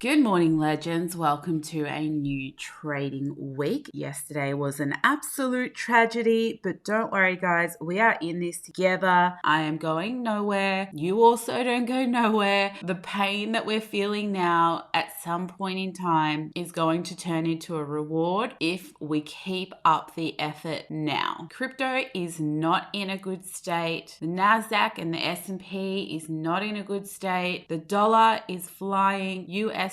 Good morning, legends. Welcome to a new trading week. Yesterday was an absolute tragedy, but don't worry, guys. We are in this together. I am going nowhere. You also don't go nowhere. The pain that we're feeling now at some point in time is going to turn into a reward if we keep up the effort now. Crypto is not in a good state. The Nasdaq and the S&P is not in a good state. The dollar is flying. USDT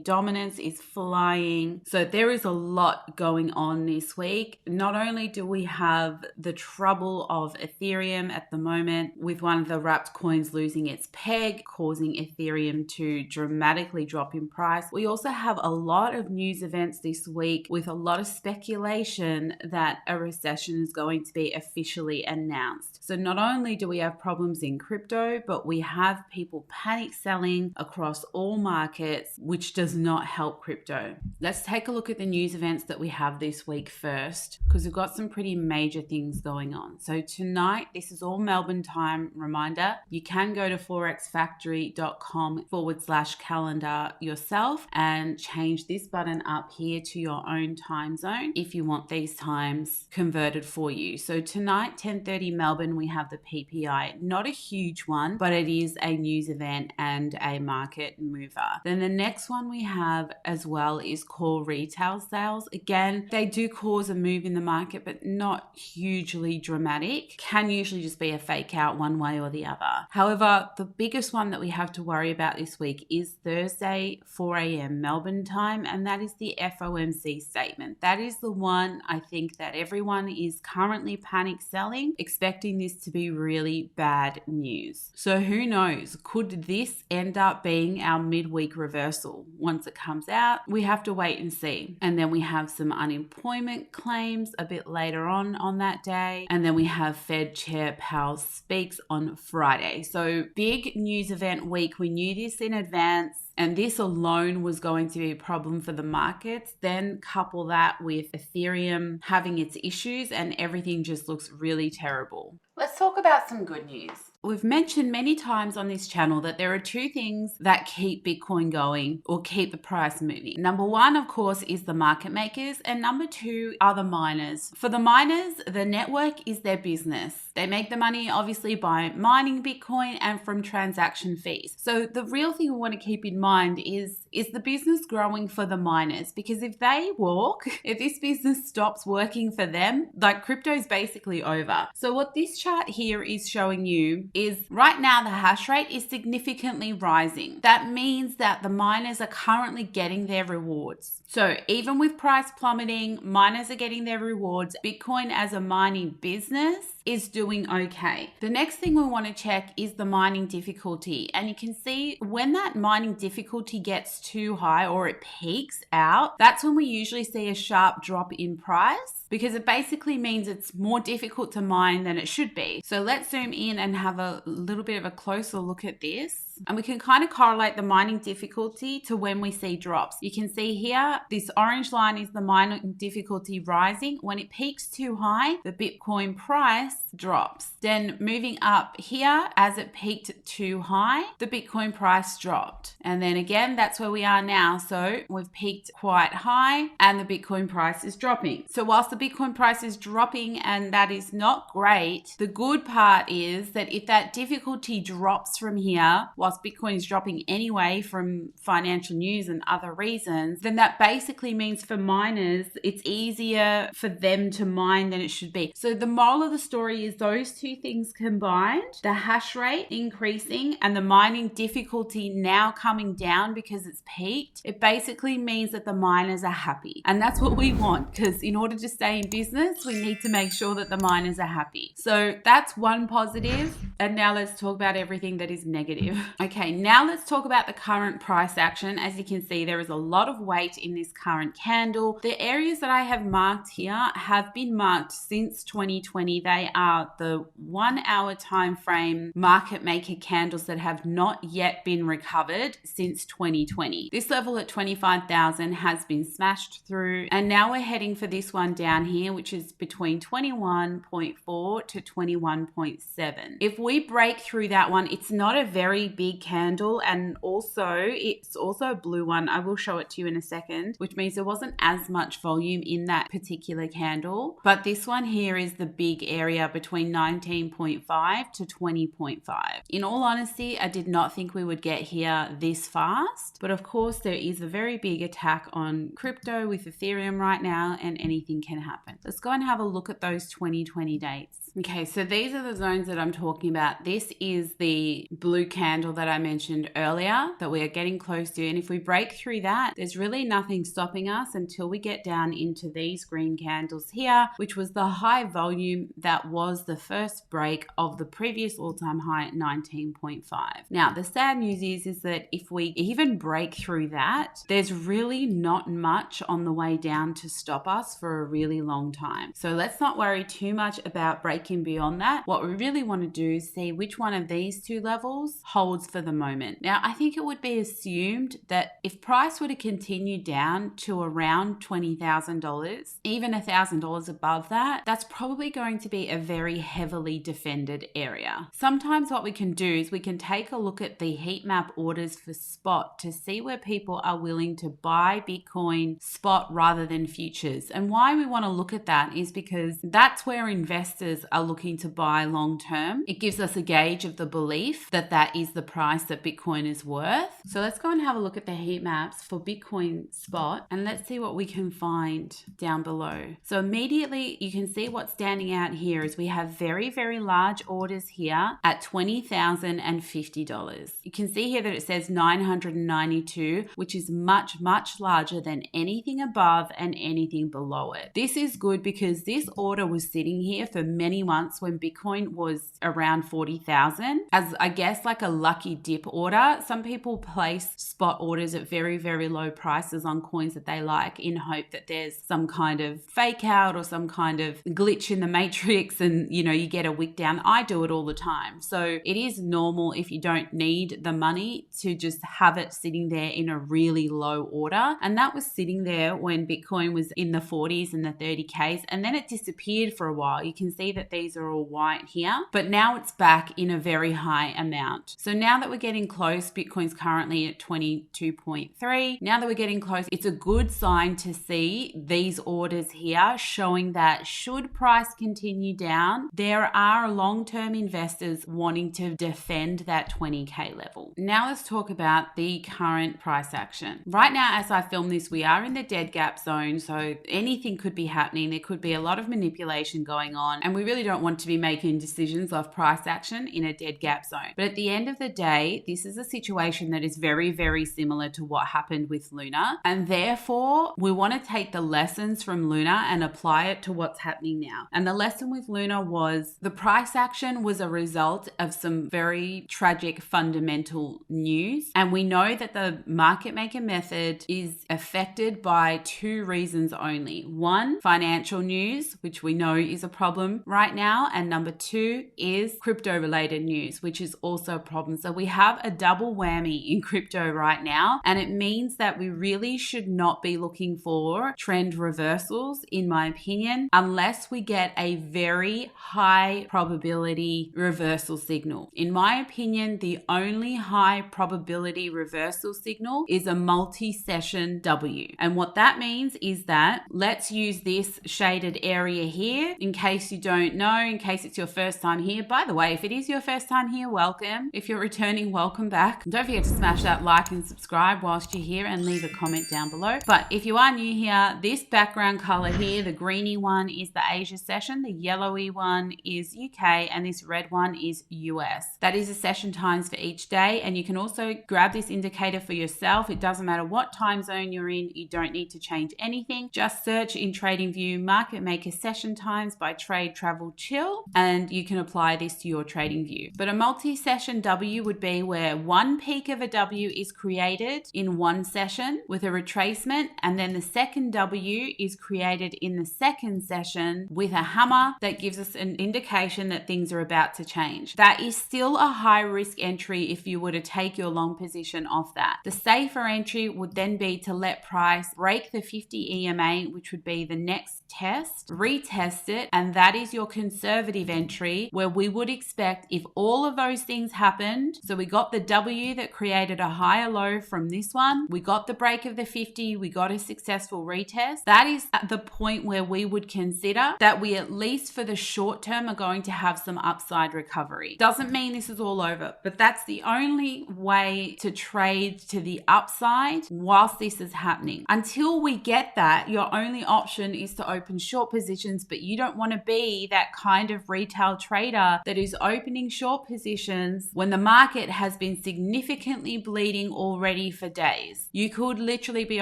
dominance is flying. So there is a lot going on this week. Not only do we have the trouble of Ethereum at the moment with one of the wrapped coins losing its peg, causing Ethereum to dramatically drop in price, we also have a lot of news events this week with a lot of speculation that a recession is going to be officially announced. So not only do we have problems in crypto, but we have people panic selling across all markets, which does not help crypto. Let's take a look at the news events that we have this week first, because we've got some pretty major things going on. So tonight, this is all Melbourne time. Reminder, you can go to forexfactory.com/calendar yourself and change this button up here to your own time zone if you want these times converted for you. So tonight, 10:30 Melbourne, we have the PPI. Not a huge one, but it is a news event and a market mover. Then the next one we have as well is core retail sales. Again, they do cause a move in the market, but not hugely dramatic. Can usually just be a fake out one way or the other. However, the biggest one that we have to worry about this week is Thursday, 4 a.m. Melbourne time, and that is the FOMC statement. That is the one I think that everyone is currently panic selling, expecting this to be really bad news. So who knows? Could this end up being our midweek reversal? Once it comes out, we have to wait and see. And then we have some unemployment claims a bit later on that day. And then we have Fed Chair Powell speaks on Friday. So big news event week. We knew this in advance. And this alone was going to be a problem for the markets. Then couple that with Ethereum having its issues and everything just looks really terrible. Let's talk about some good news. We've mentioned many times on this channel that there are two things that keep Bitcoin going or keep the price moving. Number one, of course, is the market makers, and number two are the miners. For the miners, the network is their business. They make the money obviously by mining Bitcoin and from transaction fees. So the real thing we want to keep in mind is the business growing for the miners? Because if they walk, if this business stops working for them, like crypto is basically over. So what this chart here is showing you is right now the hash rate is significantly rising. That means that the miners are currently getting their rewards. So even with price plummeting, miners are getting their rewards. Bitcoin as a mining business is doing okay. The next thing we want to check is the mining difficulty. And you can see when that mining difficulty gets too high or it peaks out, that's when we usually see a sharp drop in price, because it basically means it's more difficult to mine than it should be. So let's zoom in and have a little bit of a closer look at this. And we can kind of correlate the mining difficulty to when we see drops. You can see here, this orange line is the mining difficulty rising. When it peaks too high, the Bitcoin price drops. Then moving up here, as it peaked too high, the Bitcoin price dropped. And then again, that's where we are now. So we've peaked quite high and the Bitcoin price is dropping. So whilst the Bitcoin price is dropping and that is not great, the good part is that if that difficulty drops from here, whilst Bitcoin is dropping anyway from financial news and other reasons, then that basically means for miners, it's easier for them to mine than it should be. So the moral of the story is those two things combined, the hash rate increasing and the mining difficulty now coming down because it's peaked, it basically means that the miners are happy. And that's what we want, because in order to stay in business, we need to make sure that the miners are happy. So that's one positive. And now let's talk about everything that is negative. Okay, now let's talk about the current price action. As you can see, there is a lot of weight in this current candle. The areas that I have marked here have been marked since 2020. They are the 1 hour time frame market maker candles that have not yet been recovered since 2020. This level at 25,000 has been smashed through, and now we're heading for this one down here, which is between 21.4 to 21.7. If we break through that one, it's not a very big big candle, and also it's also a blue one. I will show it to you in a second, which means there wasn't as much volume in that particular candle. But this one here is the big area between 19.5 to 20.5. In all honesty, I did not think we would get here this fast, but of course there is a very big attack on crypto with Ethereum right now, and anything can happen. Let's go and have a look at those 2020 dates. Okay, so these are the zones that I'm talking about. This is the blue candle that I mentioned earlier that we are getting close to. And if we break through that, there's really nothing stopping us until we get down into these green candles here, which was the high volume that was the first break of the previous all-time high at 19.5. Now, the sad news is that if we even break through that, there's really not much on the way down to stop us for a really long time. So let's not worry too much about breaking beyond that. What we really want to do is see which one of these two levels holds for the moment. Now, I think it would be assumed that if price were to continue down to around $20,000, even $1,000 above that, that's probably going to be a very heavily defended area. Sometimes what we can do is we can take a look at the heat map orders for spot to see where people are willing to buy Bitcoin spot rather than futures. And why we want to look at that is because that's where investors are looking to buy long term. It gives us a gauge of the belief that that is the price that Bitcoin is worth. So let's go and have a look at the heat maps for Bitcoin spot, and let's see what we can find down below. So immediately you can see what's standing out here is we have very, very large orders here at $20,050. You can see here that it says 992, which is much, much larger than anything above and anything below it. This is good because this order was sitting here for many months when Bitcoin was around 40,000 as, I guess, like a lucky dip order. Some people place spot orders at very, very low prices on coins that they like in hope that there's some kind of fake out or some kind of glitch in the matrix and, you get a wick down. I do it all the time. So it is normal if you don't need the money to just have it sitting there in a really low order. And that was sitting there when Bitcoin was in the 40s and the 30Ks, and then it disappeared for a while. You can see that these are all white here, but now it's back in a very high amount. So now that we're getting close, Bitcoin's currently at 22.3. Now that we're getting close, it's a good sign to see these orders here showing that should price continue down, there are long-term investors wanting to defend that 20K level. Now let's talk about the current price action. Right now, as I film this, we are in the dead gap zone, so anything could be happening. There could be a lot of manipulation going on, and we really don't want to be making decisions of price action in a dead gap zone. But at the end of the day, this is a situation that is very, very similar to what happened with Luna, and therefore we want to take the lessons from Luna and apply it to what's happening now. And the lesson with Luna was the price action was a result of some very tragic fundamental news, and we know that the market maker method is affected by two reasons only. One, financial news, which we know is a problem right now, and number two is crypto related news, which is also a problem. So we have a double whammy in crypto right now, and it means that we really should not be looking for trend reversals, in my opinion, unless we get a very high probability reversal signal. In my opinion, the only high probability reversal signal is a multi-session W. And what that means is that, let's use this shaded area here in case you don't know, in case it's your first time here. By the way, if it is your first time here, welcome. If you're returning, welcome back. Don't forget to smash that like and subscribe whilst you're here, and leave a comment down below. But if you are new here, this background color here, the greeny one is the Asia session, the yellowy one is UK, and this red one is US. That is the session times for each day, and you can also grab this indicator for yourself. It doesn't matter what time zone you're in, you don't need to change anything. Just search in TradingView market maker session times by trade, travel, chill, and you can apply this to your TradingView. But a multi-session W would be where one peak of a W is created in one session with a retracement, and then the second W is created in the second session with a hammer that gives us an indication that things are about to change. That is still a high risk entry if you were to take your long position off that. The safer entry would then be to let price break the 50 EMA, which would be the next test, retest it, and that is your conservative entry, where we would expect, if all of those things happened, happened. So we got the W that created a higher low from this one. We got the break of the 50. We got a successful retest. That is at the point where we would consider that we, at least for the short term, are going to have some upside recovery. Doesn't mean this is all over, but that's the only way to trade to the upside whilst this is happening. Until we get that, your only option is to open short positions, but you don't want to be that kind of retail trader that is opening short positions when the market has been significantly bleeding already for days. You could literally be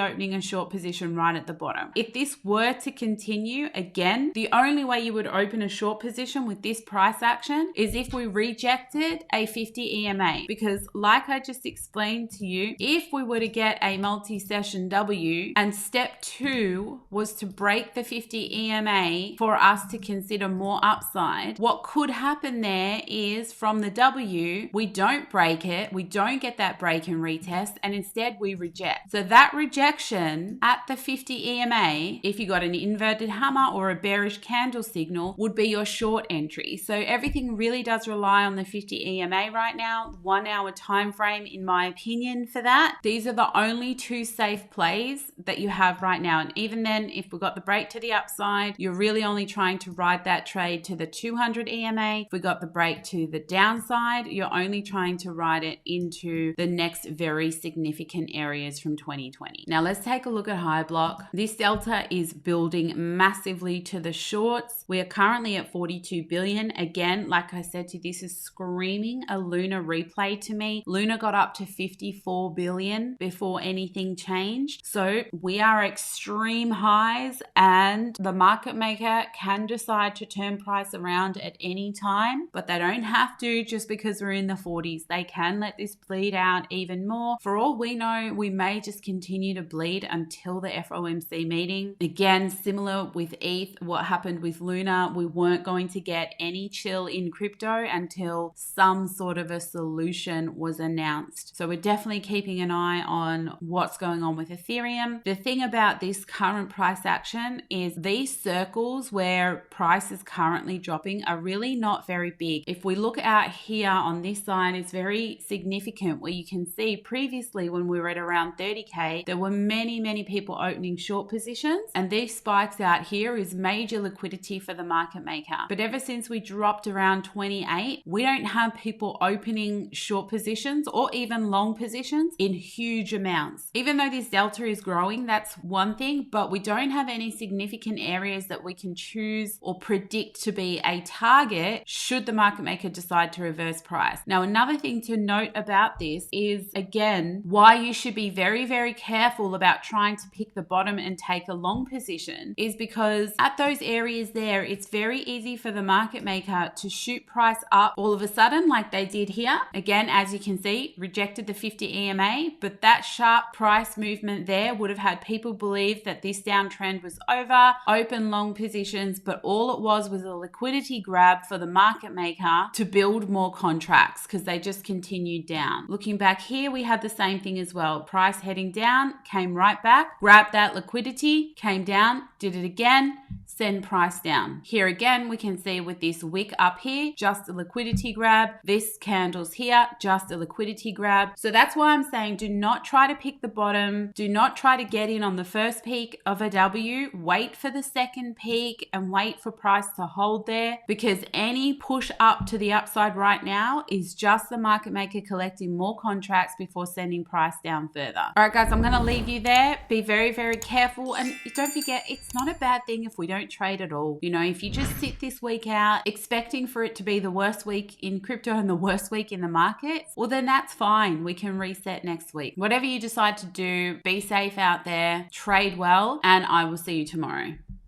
opening a short position right at the bottom. If this were to continue, again, the only way you would open a short position with this price action is if we rejected a 50 EMA, because like I just explained to you, if we were to get a multi-session W and step 2 was to break the 50 EMA for us to consider more upside, what could happen there is from the W, we don't break it, we don't get that break and retest, and instead we reject. So that rejection at the 50 EMA, if you got an inverted hammer or a bearish candle signal, would be your short entry. So everything really does rely on the 50 EMA right now, 1 hour time frame in my opinion for that. These are the only two safe plays that you have right now. And even then, if we got the break to the upside, you're really only trying to ride that trade to the 200 EMA. If we got the break to the downside, you're only trying to ride it into the next very significant areas from 2020. Now let's take a look at high block. This delta is building massively to the shorts. We are currently at 42 billion. Again, like I said to you, this is screaming a Luna replay to me. Luna got up to 54 billion before anything changed. So we are extreme highs, and the market maker can decide to turn price around at any time, but they don't have to just because we're in the 40s. They can let this bleed out even more. For all we know, we may just continue to bleed until the FOMC meeting. Again, similar with ETH, what happened with Luna, we weren't going to get any chill in crypto until some sort of a solution was announced. So we're definitely keeping an eye on what's going on with Ethereum. The thing about this current price action is these circles where price is currently dropping are really not very big. If we look out here on this side, it's very significant where you can see previously when we were at around 30K, there were many people opening short positions, and these spikes out here is major liquidity for the market maker. But ever since we dropped around 28, we don't have people opening short positions or even long positions in huge amounts. Even though this delta is growing, that's one thing, but we don't have any significant areas that we can choose or predict to be a target should the market maker decide to reverse price. Now, another thing to note about this is, again, why you should be very careful about trying to pick the bottom and take a long position is because at those areas there, it's very easy for the market maker to shoot price up all of a sudden like they did here. Again, as you can see, rejected the 50 EMA, but that sharp price movement there would have had people believe that this downtrend was over, open long positions, but all it was a liquidity grab for the market maker to build more contracts because they just continued down. Looking back here, we had the same thing as well. Price heading down, came right back, grabbed that liquidity, came down, did it again, send price down. Here again, we can see with this wick up here, just a liquidity grab. This candle's here, just a liquidity grab. So that's why I'm saying do not try to pick the bottom. Do not try to get in on the first peak of a W. Wait for the second peak and wait for price to hold there, because any push up to the upside right now is just the market maker collecting more contracts before sending price down further. All right, guys, I'm going to leave you there. Be very careful. And don't forget, it's not a bad thing if we don't trade at all. You know, if you just sit this week out expecting for it to be the worst week in crypto and the worst week in the markets, well, then that's fine. We can reset next week. Whatever you decide to do, be safe out there, trade well, and I will see you tomorrow.